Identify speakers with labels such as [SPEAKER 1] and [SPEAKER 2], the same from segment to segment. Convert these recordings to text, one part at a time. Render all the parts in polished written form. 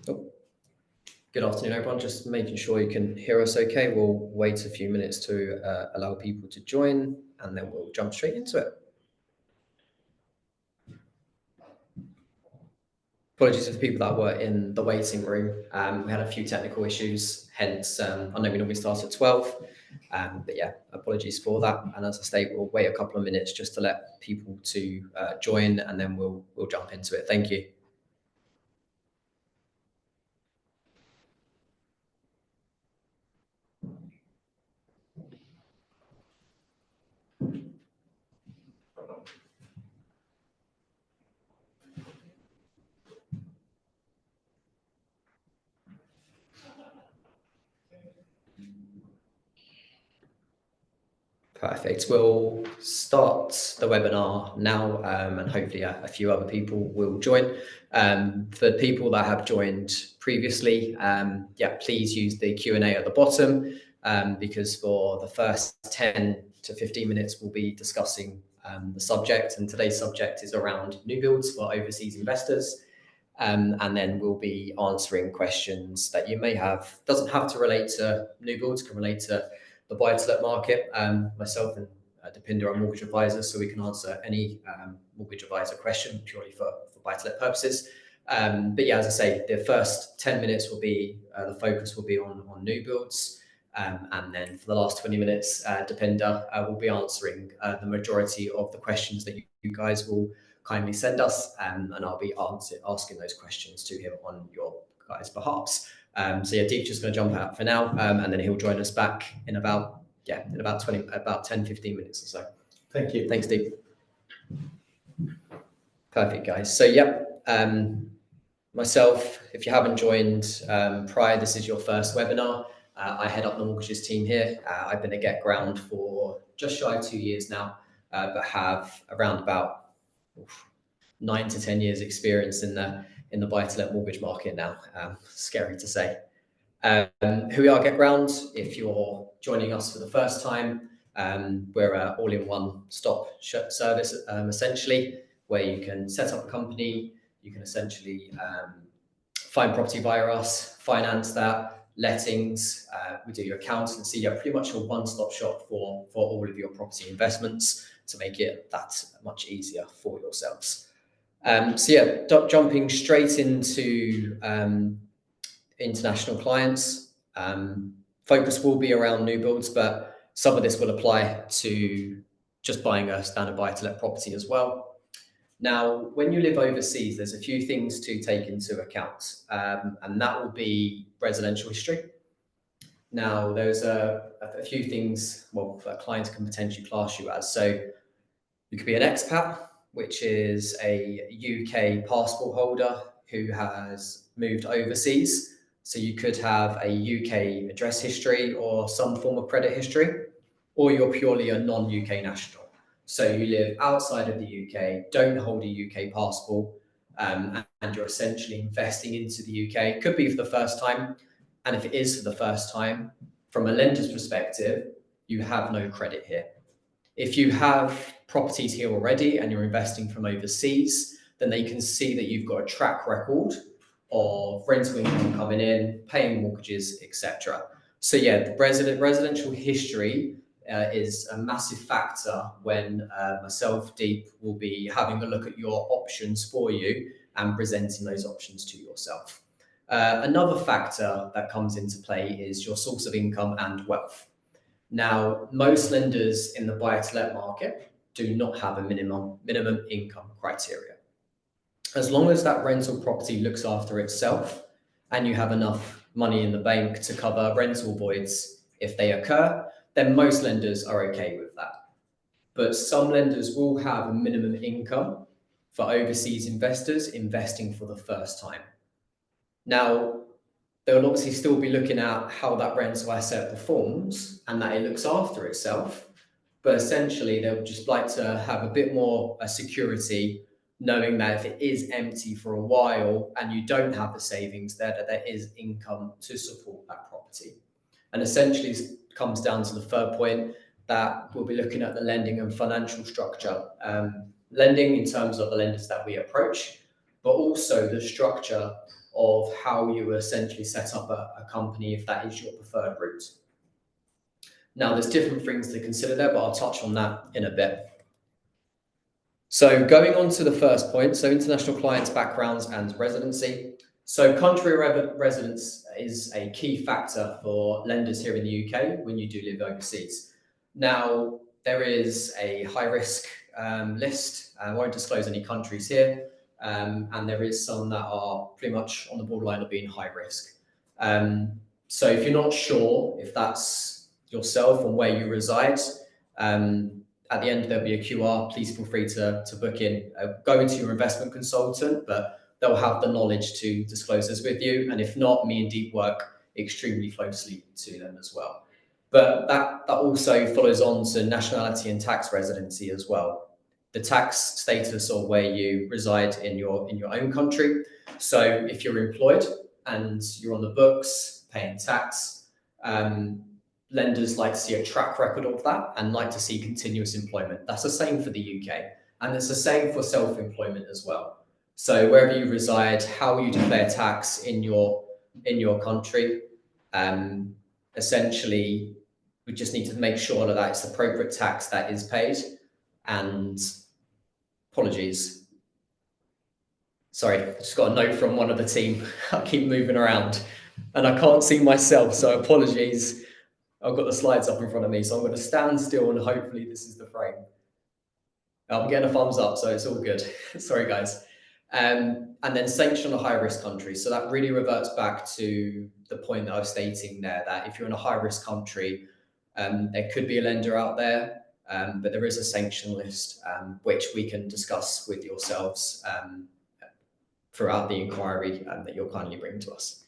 [SPEAKER 1] Oh, good afternoon, everyone. Just making sure you can hear us okay. We'll wait a few minutes to allow people to join, and then we'll jump straight into it. Apologies for the people that were in the waiting room. We had a few technical issues, hence I know we normally start at 12, but yeah, apologies for that. And as I say, we'll wait a couple of minutes just to let people to join, and then we'll jump into it. Thank you. Perfect. We'll start the webinar now, and hopefully a few other people will join. For people that have joined previously, yeah, please use the Q&A at the bottom, because for the first 10 to 15 minutes, we'll be discussing the subject, and today's subject is around new builds for overseas investors. And then we'll be answering questions that you may have. Doesn't have to relate to new builds, can relate to the buy-to-let market. Myself and Deepinder are mortgage advisors, so we can answer any mortgage advisor question purely for buy-to-let purposes. But yeah, as I say, the first 10 minutes will be, the focus will be on new builds. And then for the last 20 minutes, Deepinder will be answering the majority of the questions that you guys will kindly send us, and I'll be asking those questions to him on your guys' behalves. So yeah, Deep's just going to jump out for now, and then he'll join us back in about 10, 15 minutes or so.
[SPEAKER 2] Thank you.
[SPEAKER 1] Thanks, Deep. Perfect, guys. So yeah, myself, if you haven't joined prior, this is your first webinar. I head up the mortgages team here. I've been at GetGround for just shy of 2 years now, but have around about 9 to 10 years experience in the buy-to-let mortgage market now. Scary to say. Who we are, GetGround. If you're joining us for the first time, we're an all-in-one stop service, essentially, where you can set up a company, you can essentially find property via us, finance that, lettings, we do your accountancy. You're pretty much a one-stop shop for all of your property investments to make it that much easier for yourselves. So yeah, jumping straight into international clients. Focus will be around new builds, but some of this will apply to just buying a standard buy-to-let property as well. Now, when you live overseas, there's a few things to take into account, and that will be residential history. Now, there's a few things, well, that clients can potentially class you as. So you could be an expat, which is a UK passport holder who has moved overseas. So you could have a UK address history or some form of credit history, or you're purely a non-UK national. So you live outside of the UK, don't hold a UK passport, and you're essentially investing into the UK. Could be for the first time. And if it is for the first time, from a lender's perspective, you have no credit here. If you have properties here already and you're investing from overseas, then they can see that you've got a track record of rental income coming in, paying mortgages, etc. So yeah, the residential history is a massive factor when myself, Deep, will be having a look at your options for you and presenting those options to yourself. Another factor that comes into play is your source of income and wealth. Now, most lenders in the buy-to-let market do not have a minimum income criteria. As long as that rental property looks after itself and you have enough money in the bank to cover rental voids if they occur, then most lenders are okay with that. But some lenders will have a minimum income for overseas investors investing for the first time. Now, they'll obviously still be looking at how that rental asset performs and that it looks after itself. But essentially, they'll just like to have a bit more security, knowing that if it is empty for a while and you don't have the savings there, that there is income to support that property. And essentially, this comes down to the third point that we'll be looking at the lending and financial structure. lending in terms of the lenders that we approach, but also the structure of how you essentially set up a company if that is your preferred route. Now, there's different things to consider there, but I'll touch on that in a bit. So going on to the first point, so international clients, backgrounds and residency. So country residence is a key factor for lenders here in the UK when you do live overseas. Now, there is a high risk list. I won't disclose any countries here. And there is some that are pretty much on the borderline of being high risk. So if you're not sure if that's yourself and where you reside, at the end, there'll be a QR. Please feel free to book in. Go into your investment consultant, but they'll have the knowledge to disclose this with you. And if not, me and Deep work extremely closely to them as well. But that also follows on to nationality and tax residency as well. The tax status or where you reside in your own country. So if you're employed and you're on the books paying tax, lenders like to see a track record of that and like to see continuous employment. That's the same for the UK. And it's the same for self-employment as well. So wherever you reside, how you declare tax in your country, essentially, we just need to make sure that that's the appropriate tax that is paid. And apologies. Sorry, I just got a note from one of the team. I keep moving around and I can't see myself, so apologies. I've got the slides up in front of me, so I'm going to stand still and hopefully this is the frame. I'm getting a thumbs up, so it's all good. Sorry, guys. And then sanction on a high-risk country. So that really reverts back to the point that I was stating there, that if you're in a high-risk country, there could be a lender out there, but there is a sanction list, which we can discuss with yourselves throughout the inquiry that you'll kindly bring to us.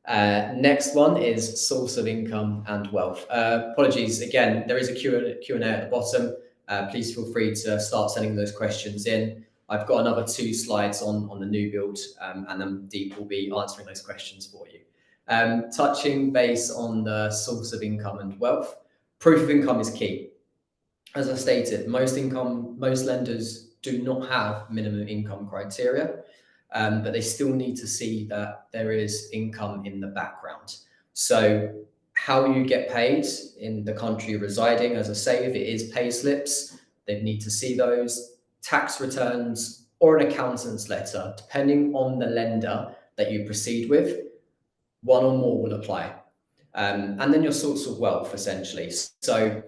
[SPEAKER 1] Next one is source of income and wealth. Apologies, again, there is a Q&A at the bottom. Please feel free to start sending those questions in. I've got another 2 slides on the new build, and then Deep will be answering those questions for you. Touching base on the source of income and wealth, proof of income is key. As I stated, most lenders do not have minimum income criteria. But they still need to see that there is income in the background. So how you get paid in the country you're residing, as I say, if it is pay slips, they need to see those, tax returns, or an accountant's letter, depending on the lender that you proceed with, one or more will apply. And then your source of wealth, essentially. So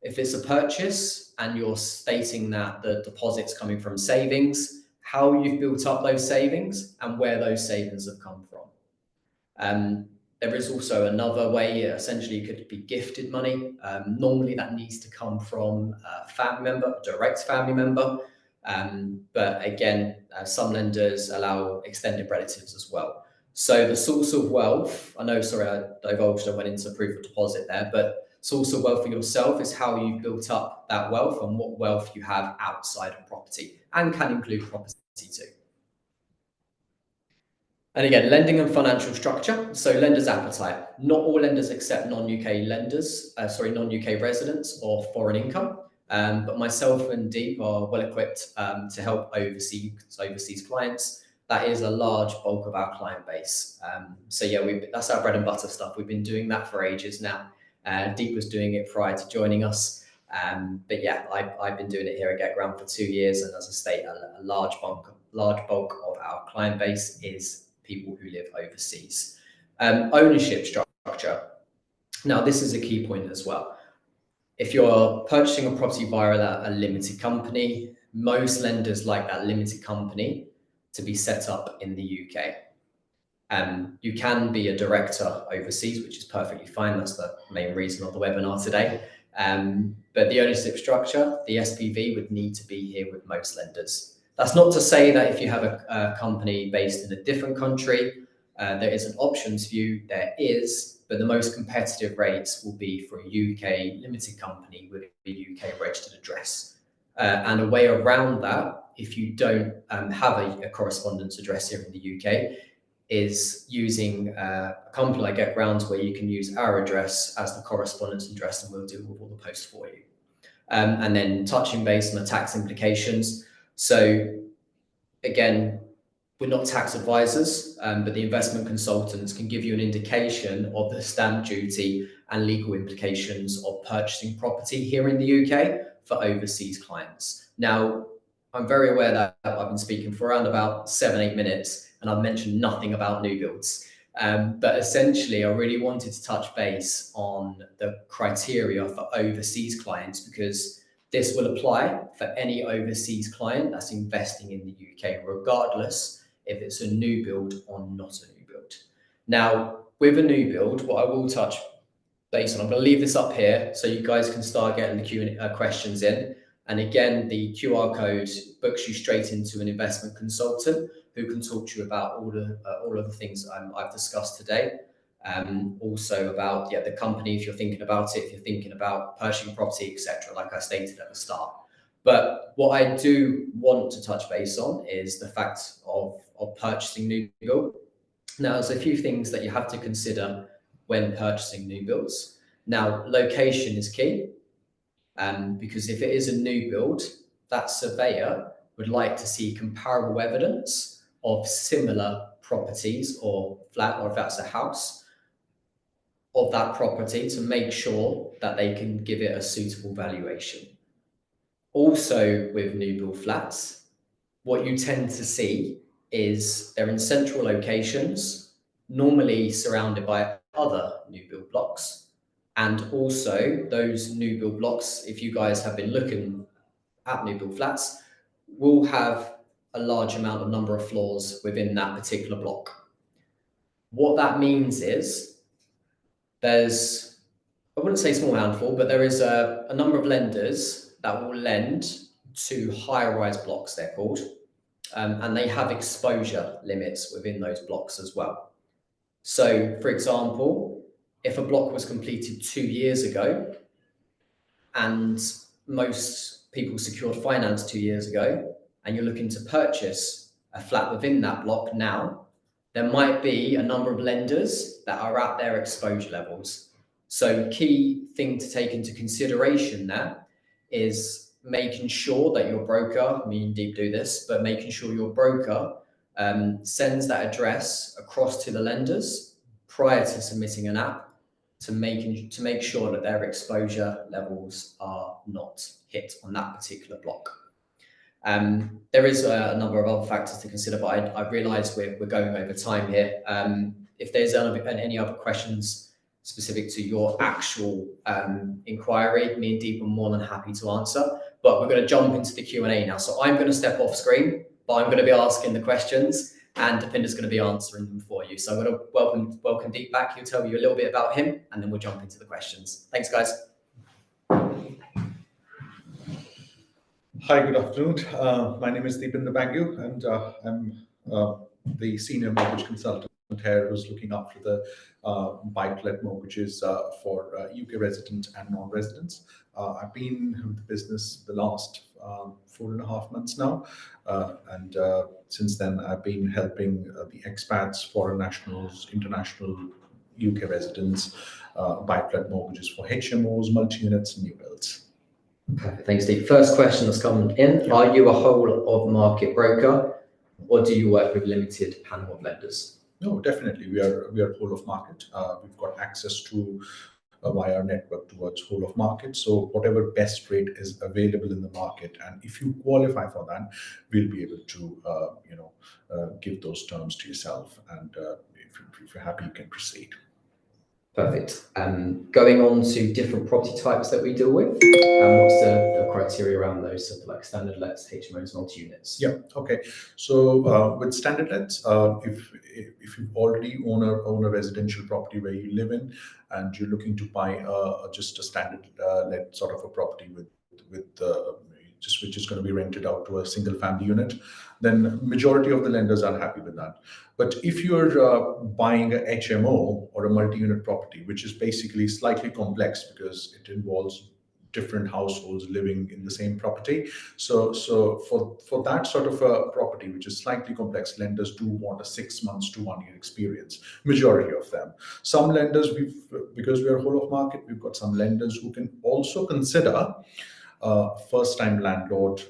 [SPEAKER 1] if it's a purchase and you're stating that the deposit's coming from savings, how you've built up those savings and where those savings have come from. There is also another way, essentially it could be gifted money. Normally that needs to come from a family member, a direct family member. But again, some lenders allow extended relatives as well. So the source of wealth, I know, sorry, I divulged, I went into proof of deposit there, but source of wealth for yourself is how you've built up that wealth and what wealth you have outside of property, and can include property too. And again, lending and financial structure. So lenders' appetite. Not all lenders accept non-UK non-UK residents or foreign income. But myself and Deep are well equipped to help overseas clients. That is a large bulk of our client base. So yeah, that's our bread and butter stuff. We've been doing that for ages now. Deep was doing it prior to joining us. But yeah, I've been doing it here at GetGround for 2 years. And as I state, a large bulk of our client base is people who live overseas. Ownership structure. Now, this is a key point as well. If you're purchasing a property via a limited company, most lenders like that limited company to be set up in the UK. You can be a director overseas, which is perfectly fine. That's the main reason of the webinar today. But the ownership structure, the SPV, would need to be here with most lenders. That's not to say that if you have a company based in a different country, there isn't options for you. There is, but the most competitive rates will be for a UK limited company with a UK registered address. And a way around that, if you don't have a correspondence address here in the UK, is using a company like GetGround, where you can use our address as the correspondence address and we'll deal with all the posts for you. And then touching base on the tax implications. So again, we're not tax advisors, but the investment consultants can give you an indication of the stamp duty and legal implications of purchasing property here in the UK for overseas clients. Now, I'm very aware that I've been speaking for around about 7-8 minutes and I've mentioned nothing about new builds. But essentially, I really wanted to touch base on the criteria for overseas clients because this will apply for any overseas client that's investing in the UK, regardless if it's a new build or not a new build. Now, with a new build, what I will touch base on, I'm going to leave this up here so you guys can start getting the Q&A questions in. And again, the QR code books you straight into an investment consultant who can talk to you about all of the things I've discussed today. Also about the company, if you're thinking about it, if you're thinking about purchasing property, etc., like I stated at the start. But what I do want to touch base on is the fact of purchasing new build. Now, there's a few things that you have to consider when purchasing new builds. Now, location is key, because if it is a new build, that surveyor would like to see comparable evidence of similar properties or flat, or if that's a house, of that property to make sure that they can give it a suitable valuation. Also, with new build flats, what you tend to see is they're in central locations, normally surrounded by other new build blocks. And also those new build blocks, if you guys have been looking at new build flats, will have a large amount of number of floors within that particular block. What that means is there's, I wouldn't say small handful, but there is a number of lenders that will lend to higher rise blocks, they're called. And they have exposure limits within those blocks as well. So, for example, if a block was completed 2 years ago and most people secured finance 2 years ago, and you're looking to purchase a flat within that block now, there might be a number of lenders that are at their exposure levels. So, key thing to take into consideration there is making sure that your broker, me and Deep do this, but making sure your broker sends that address across to the lenders prior to submitting an app to make sure that their exposure levels are not hit on that particular block. There is a number of other factors to consider, but I realise we're going over time here. If there's any other questions specific to your actual inquiry, me and Deep are more than happy to answer. But we're going to jump into the Q&A now. So I'm going to step off screen, but I'm going to be asking the questions and Dipinder's going to be answering them for you. So I'm going to welcome Deep back. He'll tell you a little bit about him and then we'll jump into the questions. Thanks, guys.
[SPEAKER 2] Hi, good afternoon. My name is Deepinder Bangu, and I'm the senior mortgage consultant here who's looking after the buy-to-let mortgages for UK residents and non-residents. I've been with the business the last 4.5 months now, and since then I've been helping the expats, foreign nationals, international UK residents buy-to-let mortgages for HMOs, multi-units, and new builds.
[SPEAKER 1] Perfect. Thanks, Steve. First question that's come in. Yeah. Are you a whole of market broker or do you work with limited panel of lenders?
[SPEAKER 2] No, definitely. We are whole of market. We've got access to via our network towards whole of market. So whatever best rate is available in the market, and if you qualify for that, we'll be able to give those terms to yourself. And if you're happy, you can proceed.
[SPEAKER 1] Perfect. Going on to different property types that we deal with, what's the criteria around those? So like standard lets, HMOs, multi-units.
[SPEAKER 2] Yeah. Okay. So with standard lets, if you already own a residential property where you live in, and you're looking to buy just a standard let sort of a property with which is going to be rented out to a single family unit, then majority of the lenders are happy with that. But if you're buying a HMO or a multi-unit property, which is basically slightly complex because it involves different households living in the same property. So for that sort of a property, which is slightly complex, lenders do want a 6 months to 1 year experience, majority of them. Some lenders, because we are whole of market, we've got some lenders who can also consider first-time landlord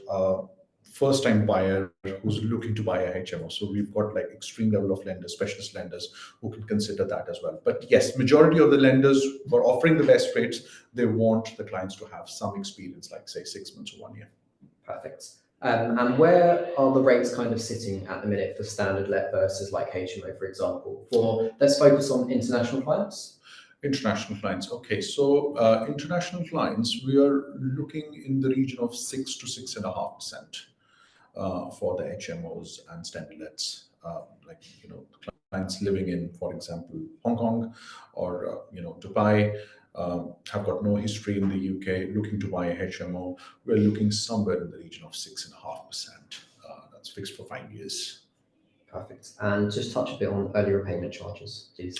[SPEAKER 2] first-time buyer who's looking to buy a HMO. So we've got like extreme level of lenders, specialist lenders who can consider that as well. But yes, majority of the lenders who are offering the best rates, they want the clients to have some experience, like say 6 months or 1 year.
[SPEAKER 1] Perfect. And where are the rates kind of sitting at the minute for standard let versus like HMO, for example? Let's focus on international clients.
[SPEAKER 2] International clients. Okay, so international clients, we are looking in the region of 6 to 6.5% for the HMOs and standard lets. Like clients living in, for example, Hong Kong or Dubai, have got no history in the UK, looking to buy a HMO. We're looking somewhere in the region of 6.5%. That's fixed for 5 years.
[SPEAKER 1] Perfect. And just touch a bit on early repayment charges, please.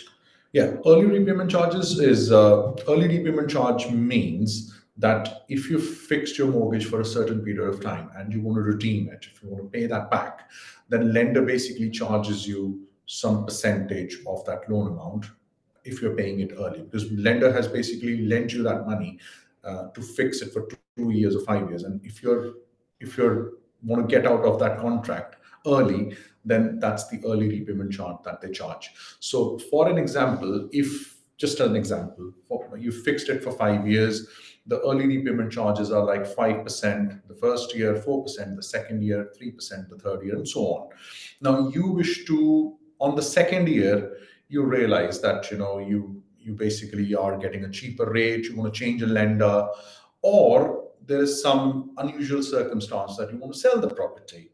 [SPEAKER 2] Yeah, early repayment charges is early repayment charge means that if you fixed your mortgage for a certain period of time and you want to redeem it, if you want to pay that back, then lender basically charges you some percentage of that loan amount if you're paying it early, because lender has basically lent you that money to fix it for 2 years or 5 years, and if you're want to get out of that contract early, then that's the early repayment charge that they charge. So for an example, if just an example, you fixed it for 5 years, the early repayment charges are like 5% the first year, 4% the second year, 3% the third year, and so on. Now you wish to, on the second year, you realize that you basically are getting a cheaper rate, you want to change a lender, or there is some unusual circumstance that you want to sell the property.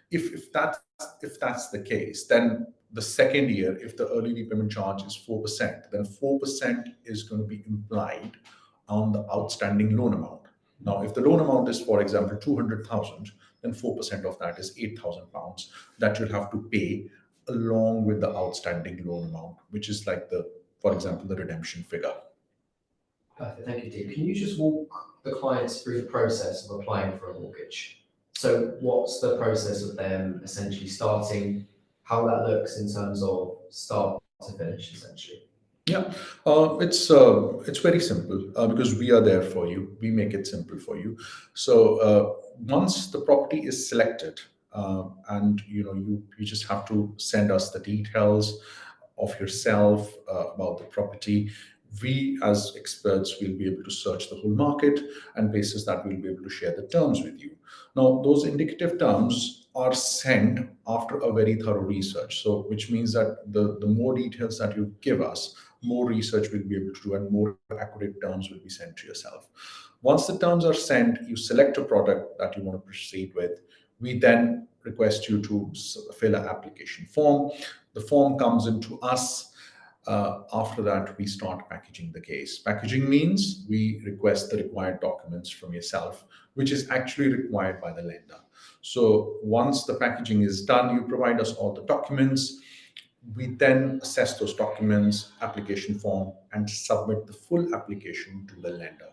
[SPEAKER 2] If that's the case, then the second year, if the early repayment charge is 4%, then 4% is going to be implied on the outstanding loan amount. Now, if the loan amount is, for example, 200,000, then 4% of that is £8,000 that you'll have to pay along with the outstanding loan amount, which is like for example, the redemption figure.
[SPEAKER 1] Perfect. Thank you, Dean. Can you just walk the clients through the process of applying for a mortgage? So what's the process of them essentially starting, how that looks in terms of start to finish, essentially?
[SPEAKER 2] Yeah, it's very simple because we are there for you. We make it simple for you. So once the property is selected, and you just have to send us the details of yourself about the property. We, as experts, will be able to search the whole market, and basis that we'll be able to share the terms with you. Now, those indicative terms are sent after a very thorough research. So, which means that the more details that you give us, more research we'll be able to do, and more accurate terms will be sent to yourself. Once the terms are sent, you select a product that you want to proceed with. We then request you to fill an application form. The form comes into us. After that, we start packaging the case. Packaging means we request the required documents from yourself, which is actually required by the lender. So once the packaging is done, you provide us all the documents. We then assess those documents, application form, and submit the full application to the lender.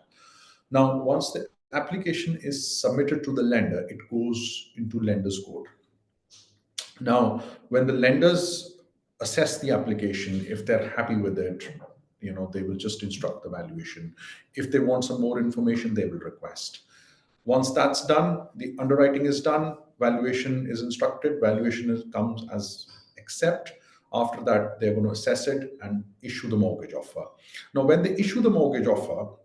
[SPEAKER 2] Now, once the application is submitted to the lender, it goes into lender's code. Now, when the lenders assess the application, if they're happy with it, they will just instruct the valuation. If they want some more information, they will request. Once that's done, the underwriting is done, valuation is instructed, comes as accept. After that, they're going to assess it and issue the mortgage offer. Now, when they issue the mortgage offer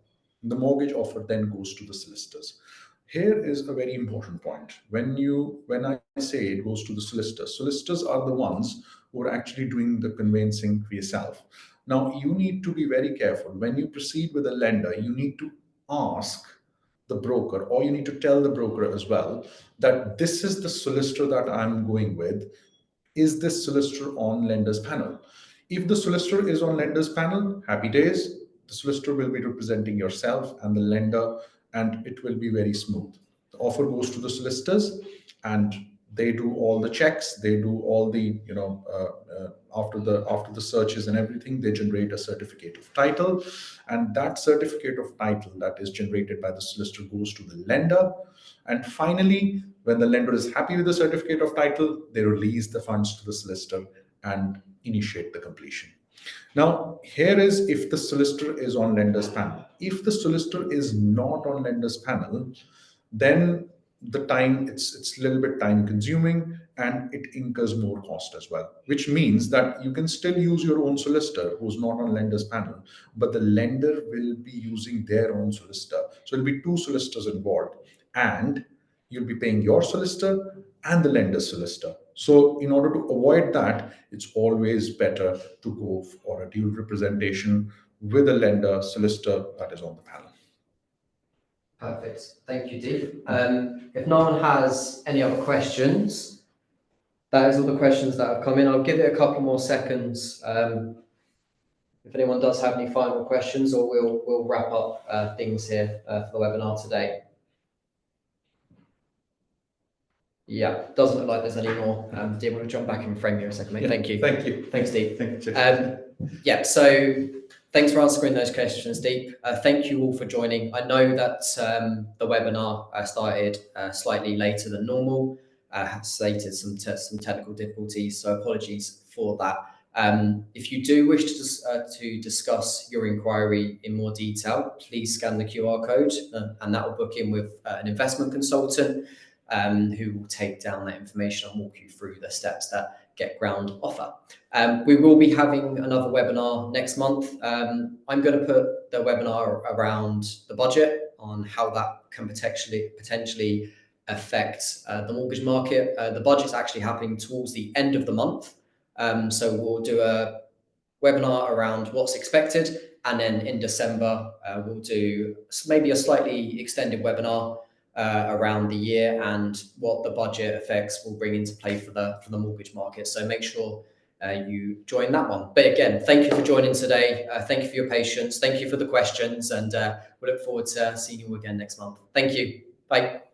[SPEAKER 2] then goes to the solicitors. Here is a very important point. When I say it goes to the solicitors are the ones who are actually doing the conveyancing for yourself. Now, you need to be very careful. When you proceed with a lender, you need to ask the broker, or you need to tell the broker as well, that this is the solicitor that I'm going with. Is this solicitor on lender's panel? If the solicitor is on lender's panel, happy days. The solicitor will be representing yourself and the lender, and it will be very smooth. The offer goes to the solicitors, and they do all the checks. They do all the after the searches and everything, they generate a certificate of title, and that certificate of title that is generated by the solicitor goes to the lender. And finally, when the lender is happy with the certificate of title, they release the funds to the solicitor and initiate the completion. Now, here is if the solicitor is on lender's panel. If the solicitor is not on lender's panel, then the time, it's a little bit time consuming, and it incurs more cost as well, which means that you can still use your own solicitor who's not on lender's panel, but the lender will be using their own solicitor, so it'll be two solicitors involved, and you'll be paying your solicitor and the lender's solicitor. So in order to avoid that, it's always better to go for a dual representation with a lender solicitor that is on the panel.
[SPEAKER 1] Perfect. Thank you, Deep. If no one has any other questions, that is all the questions that have come in. I'll give it a couple more seconds. If anyone does have any final questions, or we'll wrap up things here for the webinar today. Yeah, doesn't look like there's any more. Do you want to jump back in frame here a second, mate?
[SPEAKER 2] Yeah,
[SPEAKER 1] thank you.
[SPEAKER 2] Thank you.
[SPEAKER 1] Thanks, Deep.
[SPEAKER 2] Thank you.
[SPEAKER 1] Yeah, so thanks for answering those questions, Deep. Thank you all for joining. I know that the webinar started slightly later than normal. Had stated some technical difficulties, so apologies for that. If you do wish to discuss your inquiry in more detail, please scan the QR code and that will book in with an investment consultant who will take down that information and walk you through the steps that GetGround offer. We will be having another webinar next month. I'm going to put the webinar around the budget, on how that can potentially affect the mortgage market. The budget's actually happening towards the end of the month. So we'll do a webinar around what's expected, and then in December we'll do maybe a slightly extended webinar around the year and what the budget effects will bring into play for the mortgage market. So make sure you join that one. But again, thank you for joining today. Thank you for your patience. Thank you for the questions, and we look forward to seeing you again next month. Thank you. Bye.